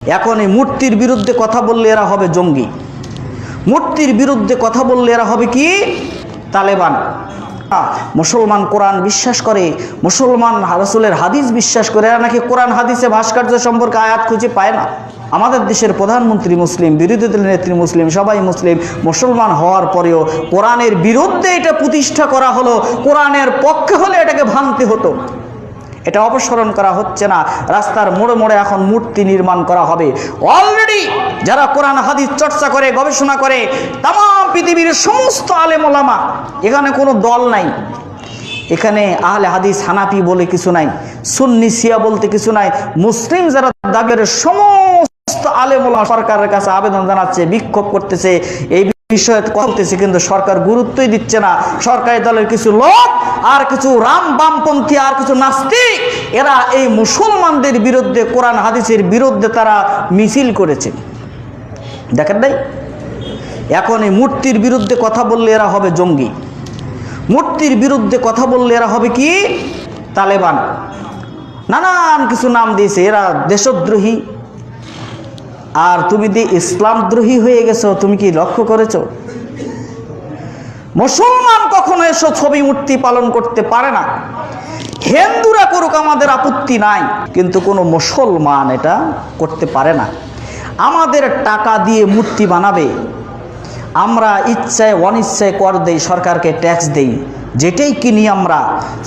এখন এই মূর্তির বিরুদ্ধে কথা বললে এরা হবে জঙ্গি, মূর্তির বিরুদ্ধে কথা বললে এরা হবে কি তালেবান। মুসলমান কোরআন বিশ্বাস করে, মুসলমান রাসূলের হাদিস বিশ্বাস করে, এরা নাকি কোরআন হাদিসে ভাস্কর্য সম্পর্কে আয়াত খুঁজে পায় না। আমাদের দেশের প্রধানমন্ত্রী মুসলিম, বিরোধী দলের নেত্রী মুসলিম, সবাই মুসলিম। মুসলমান হওয়ার পরেও কোরআনের বিরুদ্ধে এটা প্রতিষ্ঠা করা হলো, কোরআনের পক্ষে হলে এটাকে ভাঙতে হতো। এটা অপসারণ করা হচ্ছে না, রাস্তার মোড়ে মোড়ে এখন মূর্তি নির্মাণ করা হবে। অলরেডি যারা কোরআন হাদিস চর্চা করে, গবেষণা করে, তাম পৃথিবীর সমস্ত আলেম ওলামা, এখানে কোনো দল নাই, এখানে আহলে হাদিস হানাফি বলে কিছু নাই, সুন্নি শিয়া বলতে কিছু নাই। মুসলিম যারা দাবির সমস্ত আলেম ওলামা সরকারের কাছে আবেদন জানাচ্ছে, বিক্ষোভ করতেছে, এই বিষয়ে কথা বলতেছে, কিন্তু সরকার গুরুত্বই দিচ্ছে না। সরকারি দলের কিছু লোক আর কিছু বামপন্থী আর কিছু নাস্তিক, এরা এই মুসলমানদের বিরুদ্ধে, কোরআন হাদিসের বিরুদ্ধে তারা মিছিল করেছে, দেখেন নাই? এখন এই মূর্তির বিরুদ্ধে কথা বললে এরা হবে জঙ্গি, মূর্তির বিরুদ্ধে কথা বললে এরা হবে কি তালেবান, নানান কিছু নাম দিয়েছে। এরা দেশদ্রোহী। আর তুমি যে ইসলামদ্রোহী হয়ে গেছো, তুমি কি লক্ষ্য করেছো? মুসলমান কখনো এসো ছবি মূর্তি পালন করতে পারে না। হিন্দুরা করুক, আমাদের আপত্তি নাই, কিন্তু কোনো মুসলমান এটা করতে পারে না। আমাদের টাকা দিয়ে মূর্তি বানাবে, আমরা ইচ্ছায় অনিচ্ছায় কর দেই, সরকারকে ট্যাক্স দেই, যেটাই কিনি আমরা,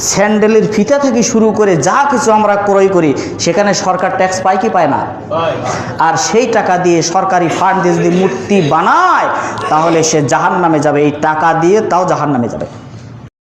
স্যান্ডেলের ফিতা থেকে শুরু করে যা কিছু আমরা ক্রয় করি, সেখানে সরকার ট্যাক্স পায় কি পায় না? আর সেই টাকা দিয়ে, সরকারি ফান্ড দিয়ে যদি মূর্তি বানায়, তাহলে সে জাহান্নামে যাবে। এই টাকা দিয়ে তাও জাহান্নামে যাবে।